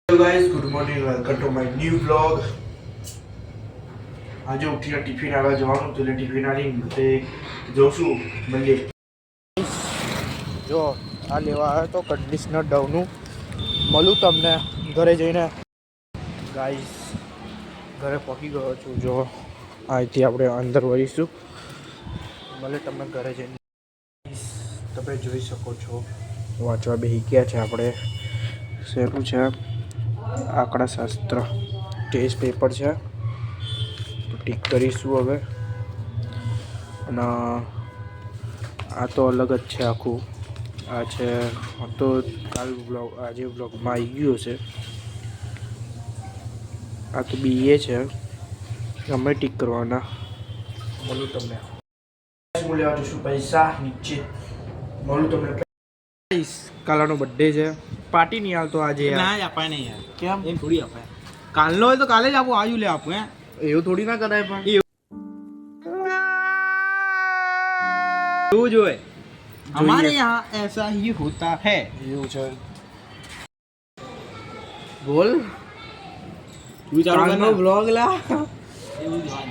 Hello guys, good morning, welcome to my new blog. આજે ઉઠીને tiffin આલવા જવાનું તો એટલે ટિફિન આલીને તે જોશું મળીએ। જો આ લેવા આવ્યો તો કન્ડિશનર ડવનું, મળું તમને ઘરે જઈને। ગાઈસ ઘરે પહોંચી ગયો છું। જો અહીંથી આપણે અંદર વળીશું, ભલે તમને ઘરે જઈને। તમે જોઈ શકો છો વાંચવા બેસી ગયા છે આપણે। શેનું છે? આંકડાશાસ્ત્ર ટેસ્ટ પેપર છે, તો ટીક કરીશું હવે। અને આ તો અલગ જ છે આખું। આ છે તો કાલ બ્લોગ આજે બ્લોગમાં આવી ગયું હશે। આ તો બીએ છે, અમે ટીક કરવાના। મળું તમને, હું લેવા જઈશું પૈસા નીચે। મળું તમને। કાલાનો બર્થડે છે, પાર્ટી નહીં હાલતો આજે યાર। ના જ અપાય નહીં યાર, કેમ? એમ થોડી અપાય। કાલનો હોય તો કાલે જ આપું, આજુ લે આપું। હે એવું થોડી ના કરાય પણ। એવું જ હોય, हमारे यहाँ ऐसा ही होता है। એવું છે। બોલ તું ચાલુ કર કાલનો ને। બ્લોગ લા। એવું જ હોય।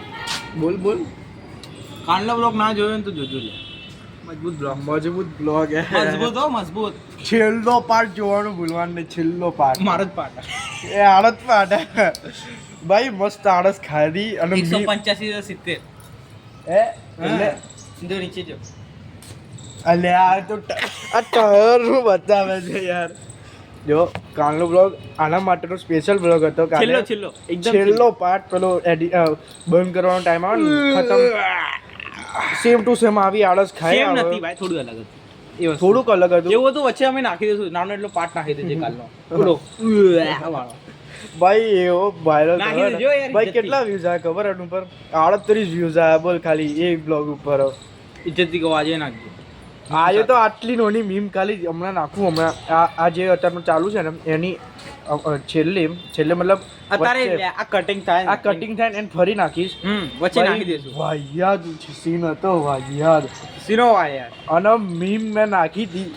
બોલ બોલ। કાલનો બ્લોગ ના જોયો ને તો જોજો લે, મજબૂત બ્લોગ। મજબૂત બ્લોગ હે। મજબૂત હો, મજબૂત। છેલ્લો પાર્ટ જોવાનું ભૂલવાનું નહીં। છેલ્લો પાર્ટ મારો જ પાટ એ આળસ પાર્ટ ભાઈ મસ્ત આળસ ખાધી અને 185 70 એટલે સીધો નીચે જો। અલે આ તો આ ટાયર નું બતાવે છે યાર। જો કાલનો બ્લોગ આના માટેનો સ્પેશિયલ બ્લોગ હતો। કાલે છેલ્લો એકદમ છેલ્લો પાર્ટ પેલો બંધ કરવાનો ટાઈમ આવે ને ખતમ, સેમ ટુ સેમ આવી આળસ ખાય। સેમ નથી ભાઈ, થોડું અલગ હતું। એ વસ્તુ થોડુંક અલગ હતું એવું હતું, વચ્ચે અમે નાખી દઈશું નાનો એટલો પાર્ટ નાખી દેજે કાલનો। બોલો વાળો ભાઈ એવો વાયરલ નાખી દેજો યાર, ભાઈ ઇજ્જતથી। કેટલા વ્યૂઝ આયા ખબર એના ઉપર? 38 વ્યૂઝ આયા બોલ ખાલી એક બ્લોગ ઉપર। ઇજ્જતથી કહો, આજે નાખજો। આજે તો આટલી નોની મીમ ખાલી હમણાં નાખું। હમણાં આ જે અત્યારનું ચાલુ છે ને એની છેલ્લે મતલબ અત્યારે વચ્ચે આ કટિંગ થાય, આ કટિંગ થાય ને એને ફરી નાખીશ। વચ્ચે નાખી દેશું। વાહિયાત સીન હતો, વાહિયાત સીનો આ યાર, અને મીમ મેં નાખી હતી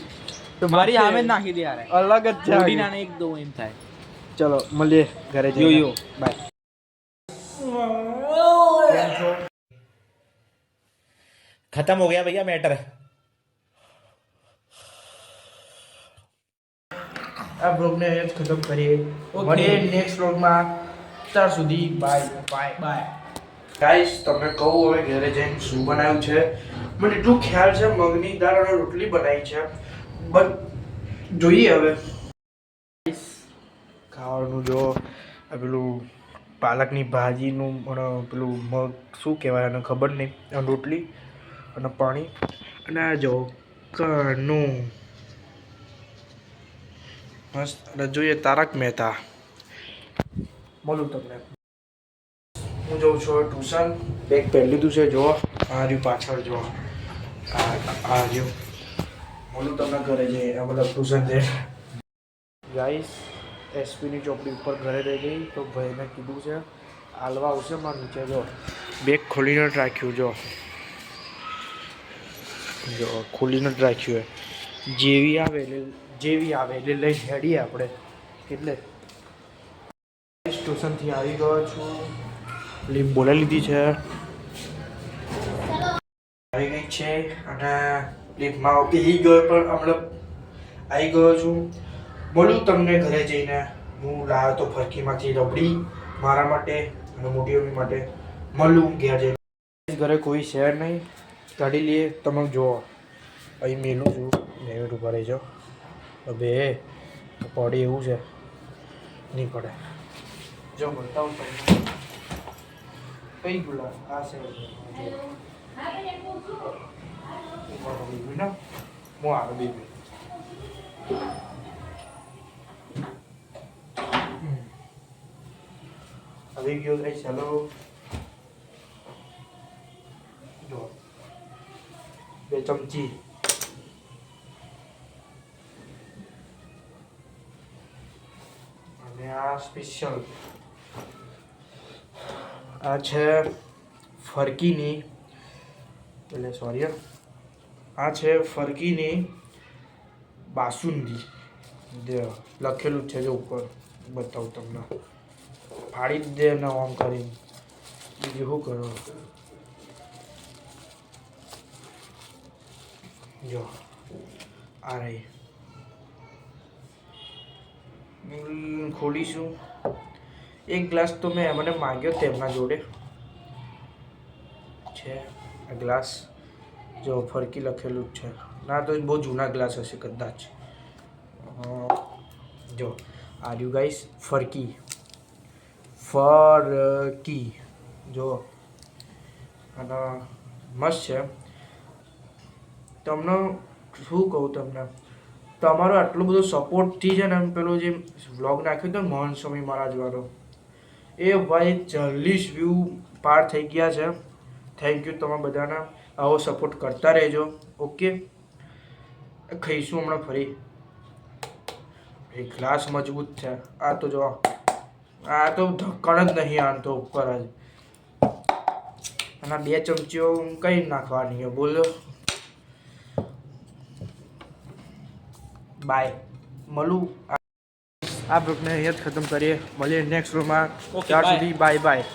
તો મારી સામે જ નાખી દે યાર। અલગ જ છે। મોટી નાને એક દો એમ થાય। ચલો મળીએ ઘરે યો જઈને। યો બાય। खत्म हो गया भैया मैटर। આ બ્લોગને અહીંયા જ ખતમ કરીએ। મળીએ નેક્સ્ટ બ્લોગમાં। ત્યાર સુધી બાય બાય बाय। ગાઈસ તમને કહું હવે ઘરે જઈને શું બનાવ્યું છે। મને એટલું ખ્યાલ છે મગની દાળ અને રોટલી બનાવી છે, બટ જોઈએ હવે। ખાવાનું જો આ પેલું પાલકની ભાજીનું પેલું મગ શું કહેવાય એને ખબર નહીં, અને રોટલી અને પાણી, અને આ જો કનું મસ્ત। અને જોઈએ તારક મહેતા। મળું તમને। હું જઉં છું ટ્યુશન, બેગ પહેરી લીધું છે। જો આ રહ્યું પાછળ, જો આ રહ્યું। મળું તમને ઘરે જઈએ, મતલબ ટ્યુશન છે। ગાઈસ એસપીની ચોપડી ઉપર ઘરે રહી ગઈ તો ભાઈને કીધું છે આલવા આવશે મારા નીચે। જો બેગ ખોલીને જ રાખ્યું, જો જો ખોલીને જ રાખ્યું। જેવી આવે એટલે લઈને હેડીએ આપણે। એટલે ટ્યુશનથી આવી ગયો છું, લીપ બોલાવી લીધી છે, આવી ગઈ છે, અને લીપમાં બેસી ગયો પણ મતલબ આવી ગયો છું। બોલું તમને ઘરે જઈને। હું લાવ્યો તો ફરકીમાંથી રબડી મારા માટે અને મોટી મમ્મી માટે। મળું ઘેર જઈને। ઘરે કોઈ શેર નહીં, કાઢી લઈએ। તમે જુઓ અહીં મેલું છું, મેં ઉભા રહી જાઓ। હવે પડે એવું છે, નહીં પડે। જો બતાવું તમને કઈ ગુલાબ આ છે। હું આવે બેબી આવી ગયો કઈ। ચાલો જો 2 ચમચી અને આ સ્પેશિયલ આ છે ફરકીની, એટલે સોરી આ છે ફરકીની બાસુંદી, લખેલું જ છે જો ઉપર। બતાવું તમને ફાડી જ દે ને આમ કરીને બીજું શું કરો જો આ રહી ખોલીશું એક ગ્લાસ તો મેં મને માંગ્યો તેમના જોડે છે આ ગ્લાસ જો ફરકી લખેલું જ છે ના તો બહુ જૂના ગ્લાસ હશે કદાચ જો આર્યુ ગાઈસ ફરકી જો અને મસ્ત છે તમને શું કહું તમને તમારો આટલો બધો સપોર્ટથી છે ને પેલો જે વ્લોગ નાખ્યો હતો મોહન સ્વામી મહારાજ વાળો એ ભાઈ 40 વ્યૂ પાર થઈ ગયા છે થેન્ક યુ તમે બધાના આવો સપોર્ટ કરતા રહેજો ઓકે ખાઈશું હમણાં ફરી ગ્લાસ મજબૂત છે આ તો જો આ તો ઢક્કણ જ નહીં આનતો ઉપર જ અને 2 ચમચીઓ કઈ નાખવાની બોલો બાય મળું આ બ્લોગને અહીંયા જ ખતમ કરીએ મળીએ નેક્સ્ટ વ્લોગમાં ત્યાં સુધી બાય બાય